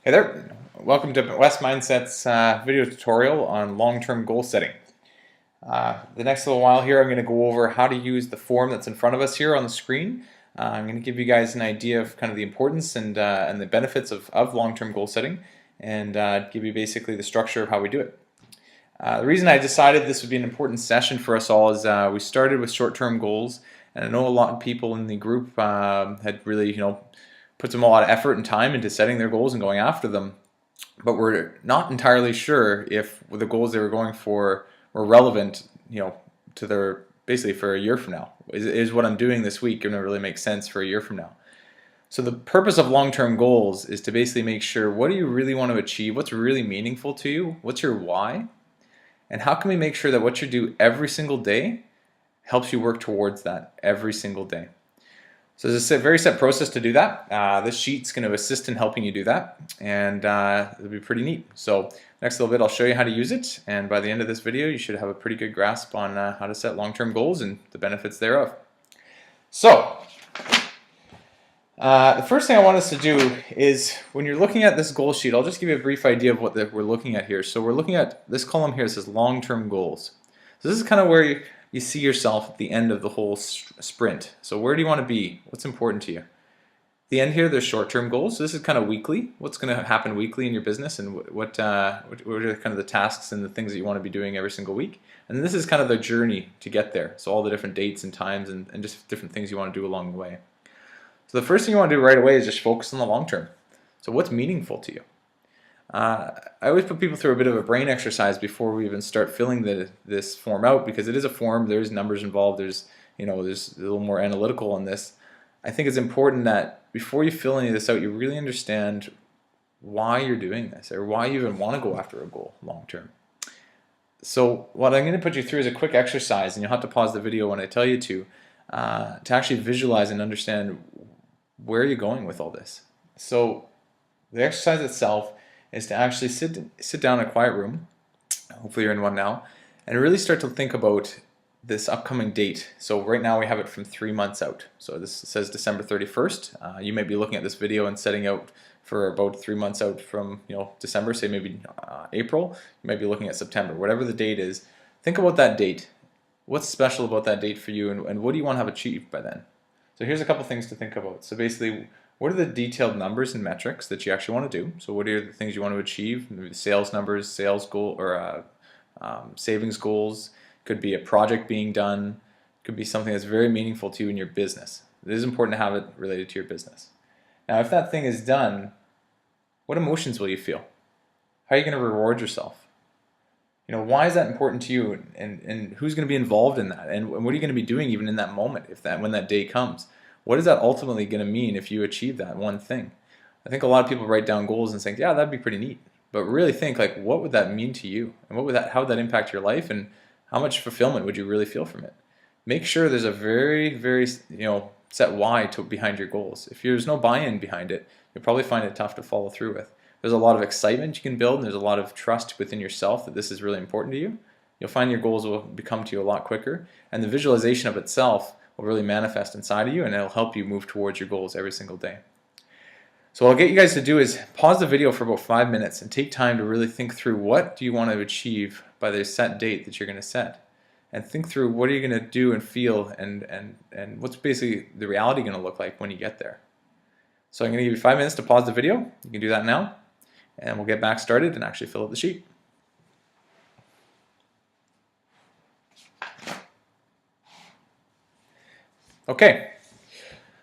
Hey there, welcome to West Mindset's video tutorial on long-term goal setting. The next little while here I'm going to go over how to use the form that's in front of us here on the screen. I'm going to give you guys an idea of kind of the importance and the benefits of long-term goal setting and give you basically the structure of how we do it. The reason I decided this would be an important session for us all is we started with short-term goals, and I know a lot of people in the group had really, put a lot of effort and time into setting their goals and going after them, but we're not entirely sure if the goals they were going for were relevant, to their basically for a year from now. Is what I'm doing this week going to really make sense for a year from now? So the purpose of long-term goals is to basically make sure, what do you really want to achieve? What's really meaningful to you? What's your why? And how can we make sure that what you do every single day helps you work towards that every single day? So there's a very set process to do that. This sheet's going to assist in helping you do that, and it'll be pretty neat. So next little bit I'll show you how to use it, and by the end of this video you should have a pretty good grasp on how to set long-term goals and the benefits thereof. So the first thing I want us to do is, when you're looking at this goal sheet, I'll just give you a brief idea of what we're looking at here. So we're looking at this column here. It says long-term goals. So this is kind of where you see yourself at the end of the whole sprint. So where do you want to be? What's important to you? At the end here, there's short-term goals. So this is kind of weekly. What's going to happen weekly in your business, and what are kind of the tasks and the things that you want to be doing every single week. And this is kind of the journey to get there. So all the different dates and times and just different things you want to do along the way. So the first thing you want to do right away is just focus on the long term. So what's meaningful to you? I always put people through a bit of a brain exercise before we even start filling this form out, because it is a form. There's numbers involved. There's there's a little more analytical on this. I think it's important that before you fill any of this out, you really understand why you're doing this, or why you even want to go after a goal long term. So what I'm going to put you through is a quick exercise, and you'll have to pause the video when I tell you to actually visualize and understand where you're going with all this. So the exercise itself is to actually sit down in a quiet room, hopefully you're in one now, and really start to think about this upcoming date. So right now we have it from 3 months out. So this says December 31st. You may be looking at this video and setting out for about 3 months out from December, say maybe April. You might be looking at September. Whatever the date is, think about that date. What's special about that date for you, and what do you want to have achieved by then? So here's a couple things to think about. So basically, what are the detailed numbers and metrics that you actually want to do? So what are the things you want to achieve? Maybe sales numbers, sales goal, or savings goals. Could be a project being done. Could be something that's very meaningful to you in your business. It is important to have it related to your business. Now, if that thing is done, what emotions will you feel? How are you going to reward yourself? Why is that important to you, and who's going to be involved in that, and what are you going to be doing even in that moment, when that day comes? What is that ultimately going to mean if you achieve that one thing? I think a lot of people write down goals and think, yeah, that'd be pretty neat, but really think, like, what would that mean to you, and how would that impact your life, and how much fulfillment would you really feel from it? Make sure there's a very, very set why behind your goals. If there's no buy-in behind it, you'll probably find it tough to follow through with. There's a lot of excitement you can build, and there's a lot of trust within yourself that this is really important to you. You'll find your goals will become to you a lot quicker, and the visualization of itself will really manifest inside of you, and it'll help you move towards your goals every single day. So what I'll get you guys to do is pause the video for about 5 minutes and take time to really think through, what do you want to achieve by the set date that you're going to set, and think through what are you going to do and feel, and what's basically the reality going to look like when you get there. So I'm going to give you 5 minutes to pause the video. You can do that now, and we'll get back started and actually fill out the sheet. Okay,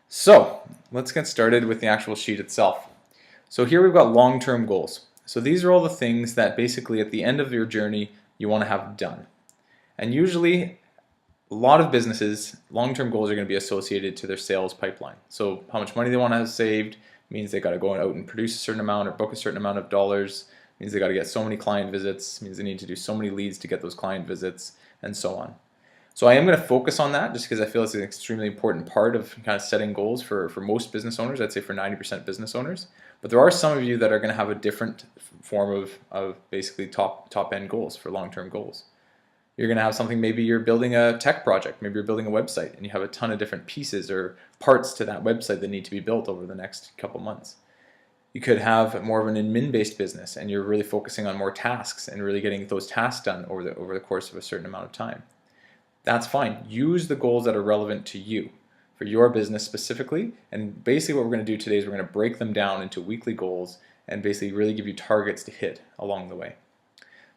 so let's get started with the actual sheet itself. So here we've got long-term goals. So these are all the things that basically at the end of your journey you want to have done. And usually a lot of businesses, long-term goals are going to be associated to their sales pipeline. So how much money they want to have saved means they got to go out and produce a certain amount or book a certain amount of dollars, means they got to get so many client visits, means they need to do so many leads to get those client visits, and so on. So I am going to focus on that just because I feel it's an extremely important part of kind of setting goals for most business owners. I'd say for 90% business owners. But there are some of you that are going to have a different form of basically top-end goals for long-term goals. You're going to have something, maybe you're building a tech project, maybe you're building a website, and you have a ton of different pieces or parts to that website that need to be built over the next couple months. You could have more of an admin-based business, and you're really focusing on more tasks and really getting those tasks done over the course of a certain amount of time. That's fine. Use the goals that are relevant to you for your business specifically. And basically what we're going to do today is we're going to break them down into weekly goals and basically really give you targets to hit along the way.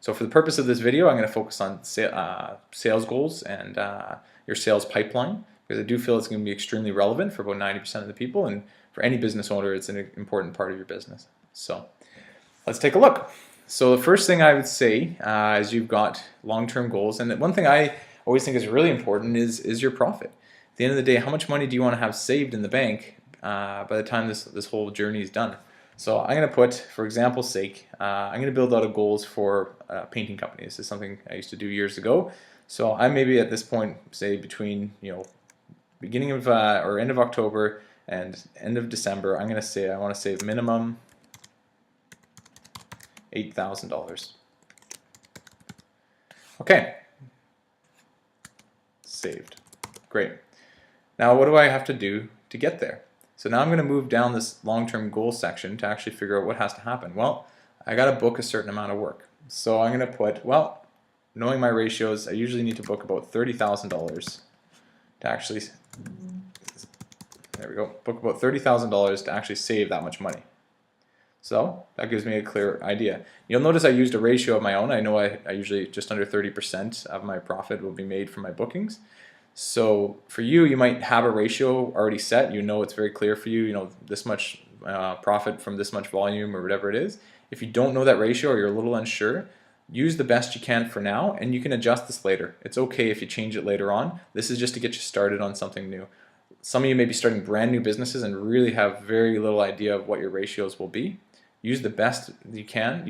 So for the purpose of this video, I'm going to focus on sales goals and your sales pipeline, because I do feel it's going to be extremely relevant for about 90% of the people, and for any business owner, it's an important part of your business. So let's take a look. So the first thing I would say is you've got long-term goals, and one thing I always think is really important is your profit. At the end of the day, how much money do you want to have saved in the bank by the time this whole journey is done? So I'm going to put, for example's sake, I'm going to build out a goals for painting companies. This is something I used to do years ago. So I maybe at this point, say between beginning of or end of October and end of December, I'm going to say I want to save minimum $8,000. Okay, saved. Great. Now what do I have to do to get there? So now I'm going to move down this long-term goal section to actually figure out what has to happen. Well, I got to book a certain amount of work. So I'm going to put, well, knowing my ratios, I usually need to book about $30,000 to actually, there we go, book about $30,000 to actually save that much money. So that gives me a clear idea. You'll notice I used a ratio of my own. I know I usually just under 30% of my profit will be made from my bookings. So for you, you might have a ratio already set. You know it's very clear for you. You know this much profit from this much volume or whatever it is. If you don't know that ratio or you're a little unsure, use the best you can for now, and you can adjust this later. It's okay if you change it later on. This is just to get you started on something new. Some of you may be starting brand new businesses and really have very little idea of what your ratios will be. Use the best you can,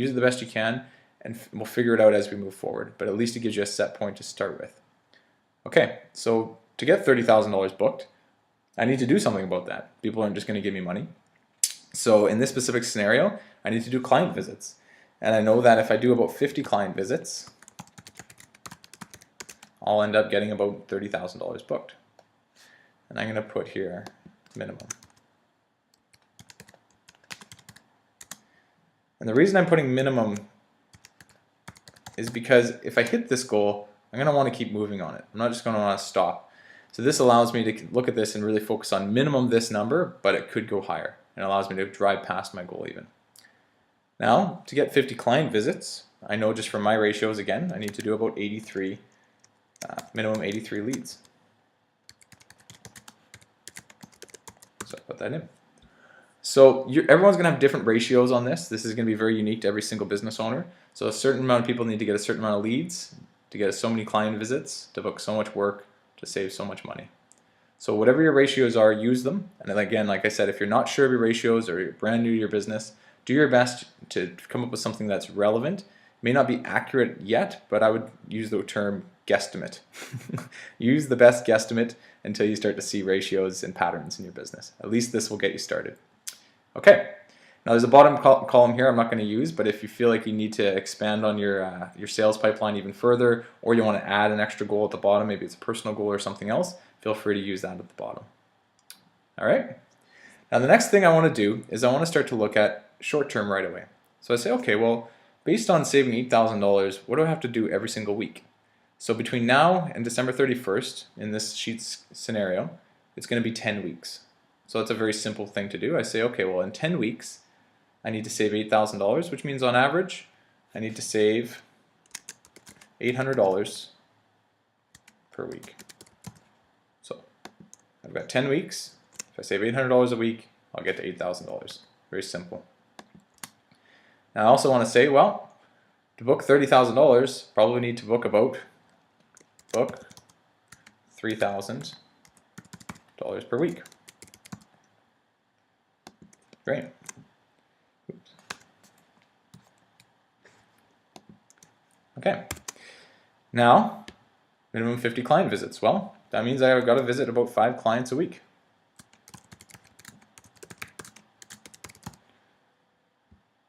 and we'll figure it out as we move forward. But at least it gives you a set point to start with. Okay, so to get $30,000 booked, I need to do something about that. People aren't just going to give me money. So in this specific scenario, I need to do client visits. And I know that if I do about 50 client visits, I'll end up getting about $30,000 booked. And I'm going to put here minimum. And the reason I'm putting minimum is because if I hit this goal, I'm going to want to keep moving on it. I'm not just going to want to stop. So this allows me to look at this and really focus on minimum this number, but it could go higher. And it allows me to drive past my goal even. Now, to get 50 client visits, I know just from my ratios again, I need to do about 83, minimum 83 leads. So I put that in. So everyone's going to have different ratios on this. This is going to be very unique to every single business owner. So a certain amount of people need to get a certain amount of leads to get so many client visits, to book so much work, to save so much money. So whatever your ratios are, use them. And then again, like I said, if you're not sure of your ratios or you're brand new to your business, do your best to come up with something that's relevant. It may not be accurate yet, but I would use the term guesstimate. Use the best guesstimate until you start to see ratios and patterns in your business. At least this will get you started. Okay, now there's a bottom column here I'm not going to use, but if you feel like you need to expand on your sales pipeline even further, or you want to add an extra goal at the bottom, maybe it's a personal goal or something else, feel free to use that at the bottom. All right, now the next thing I want to do is I want to start to look at short-term right away. So I say, okay, well, based on saving $8,000, what do I have to do every single week? So between now and December 31st, in this sheet's scenario, it's going to be 10 weeks. So that's a very simple thing to do. I say, okay, well, in 10 weeks, I need to save $8,000, which means on average, I need to save $800 per week. So I've got 10 weeks. If I save $800 a week, I'll get to $8,000. Very simple. Now I also want to say, well, to book $30,000, probably need to book $3,000 per week. Great. Oops. Okay. Now, minimum 50 client visits. Well, that means I've got to visit about 5 clients a week.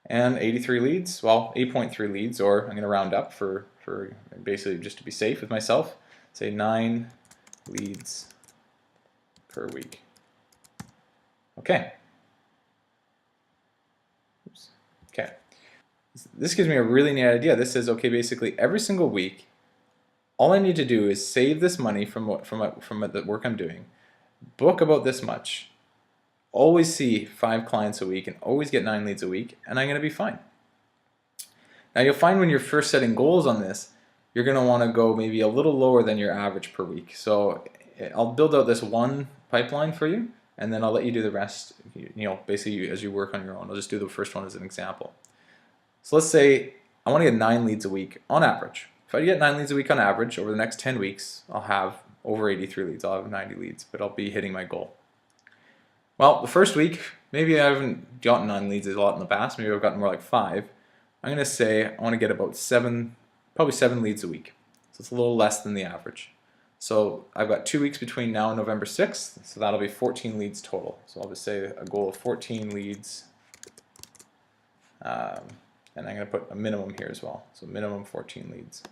And 83 leads, well, 8.3 leads, or I'm going to round up for basically just to be safe with myself, say 9 leads per week. Okay. Okay, this gives me a really neat idea. This says, okay, basically every single week, all I need to do is save this money from the work I'm doing, book about this much, always see 5 clients a week, and always get 9 leads a week, and I'm going to be fine. Now you'll find when you're first setting goals on this, you're going to want to go maybe a little lower than your average per week. So I'll build out this one pipeline for you, and then I'll let you do the rest, basically as you work on your own. I'll just do the first one as an example. So let's say I want to get 9 leads a week on average. If I get 9 leads a week on average over the next 10 weeks, I'll have over 83 leads. I'll have 90 leads, but I'll be hitting my goal. Well, the first week, maybe I haven't gotten 9 leads a lot in the past. Maybe I've gotten more like 5. I'm going to say I want to get about 7, probably 7 leads a week. So it's a little less than the average. So I've got 2 weeks between now and November 6th, so that'll be 14 leads total. So I'll just say a goal of 14 leads, and I'm going to put a minimum here as well. So minimum 14 leads.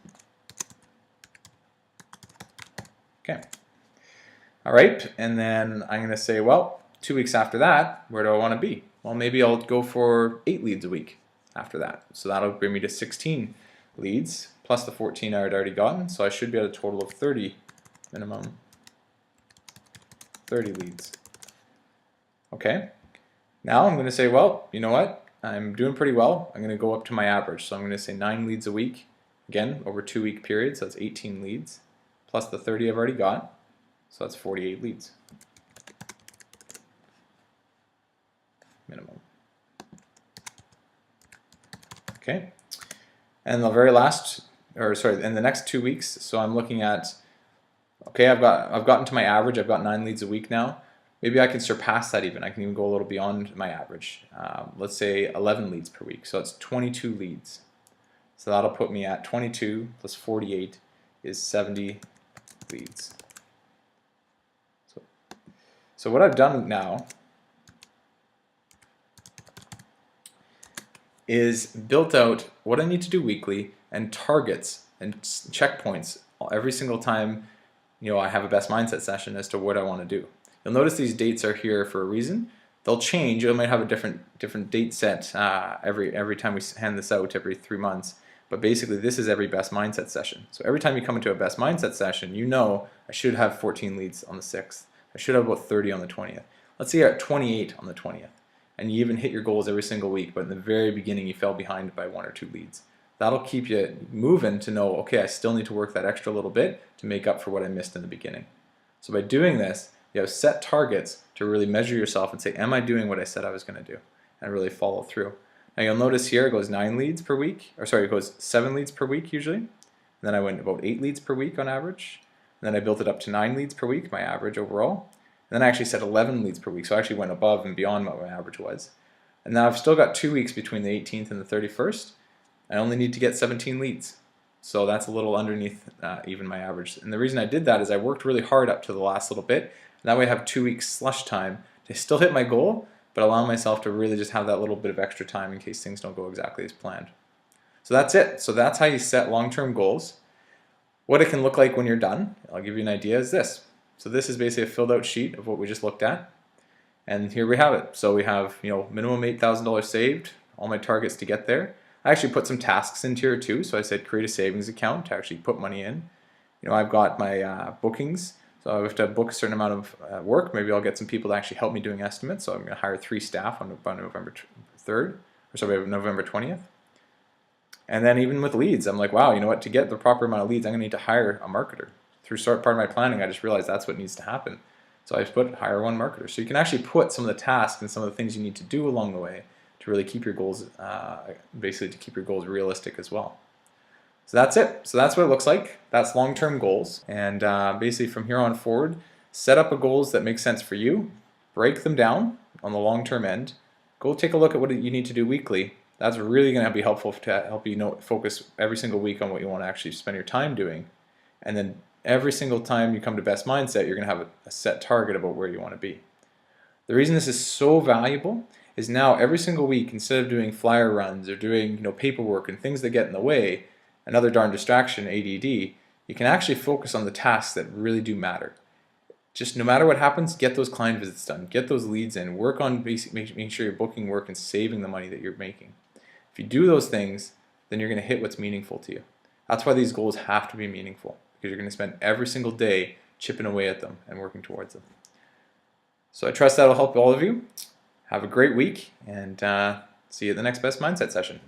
Okay. All right, and then I'm going to say, well, 2 weeks after that, where do I want to be? Well, maybe I'll go for 8 leads a week after that. So that'll bring me to 16 leads, plus the 14 I had already gotten. So I should be at a total of 30, minimum 30 leads. Okay, now I'm going to say, well, you know what? I'm doing pretty well. I'm going to go up to my average. So I'm going to say 9 leads a week, again, over 2-week periods. So that's 18 leads, plus the 30 I've already got. So that's 48 leads. Minimum. Okay, and the very last, in the next 2 weeks, so I'm looking at, okay, I've gotten to my average. I've got 9 leads a week now. Maybe I can surpass that even. I can even go a little beyond my average. Let's say 11 leads per week. So that's 22 leads. So that'll put me at 22 plus 48 is 70 leads. So what I've done now is built out what I need to do weekly and targets and checkpoints every single time I have a best mindset session as to what I want to do. You'll notice these dates are here for a reason. They'll change. You might have a different date set every time we hand this out every 3 months. But basically, this is every best mindset session. So every time you come into a best mindset session, I should have 14 leads on the 6th. I should have about 30 on the 20th. Let's say you're at 28 on the 20th, and you even hit your goals every single week, but in the very beginning you fell behind by 1 or 2 leads. That'll keep you moving to know, okay, I still need to work that extra little bit to make up for what I missed in the beginning. So by doing this, you have set targets to really measure yourself and say, am I doing what I said I was going to do? And really follow through. Now you'll notice here it goes 9 leads per week, it goes 7 leads per week usually. And then I went about 8 leads per week on average. And then I built it up to 9 leads per week, my average overall. And then I actually set 11 leads per week, so I actually went above and beyond what my average was. And now I've still got 2 weeks between the 18th and the 31st. I only need to get 17 leads. So that's a little underneath even my average. And the reason I did that is I worked really hard up to the last little bit. And that way I have 2 weeks slush time to still hit my goal, but allow myself to really just have that little bit of extra time in case things don't go exactly as planned. So that's it. So that's how you set long-term goals. What it can look like when you're done, I'll give you an idea, is this. So this is basically a filled out sheet of what we just looked at. And here we have it. So we have minimum $8,000 saved, all my targets to get there. I actually put some tasks into here too. So I said create a savings account to actually put money in. I've got my bookings. So I have to book a certain amount of work. Maybe I'll get some people to actually help me doing estimates. So I'm going to hire 3 staff on November 3rd, or sorry, November 20th. And then even with leads, I'm like, wow, you know what? To get the proper amount of leads, I'm going to need to hire a marketer. Through part of my planning, I just realized that's what needs to happen. So I just put hire 1 marketer. So you can actually put some of the tasks and some of the things you need to do along the way to really keep your goals, basically to keep your goals realistic as well. So that's it. So that's what it looks like. That's long-term goals. And basically from here on forward, set up a goals that make sense for you, break them down on the long-term end, go take a look at what you need to do weekly. That's really going to be helpful to help you focus every single week on what you want to actually spend your time doing. And then every single time you come to Best Mindset, you're going to have a set target about where you want to be. The reason this is so valuable is now every single week, instead of doing flyer runs or doing paperwork and things that get in the way, another darn distraction, ADD, you can actually focus on the tasks that really do matter. Just no matter what happens, get those client visits done, get those leads in, work on making sure you're booking work and saving the money that you're making. If you do those things, then you're going to hit what's meaningful to you. That's why these goals have to be meaningful, because you're going to spend every single day chipping away at them and working towards them. So I trust that'll help all of you. Have a great week, and see you at the next Best Mindset session.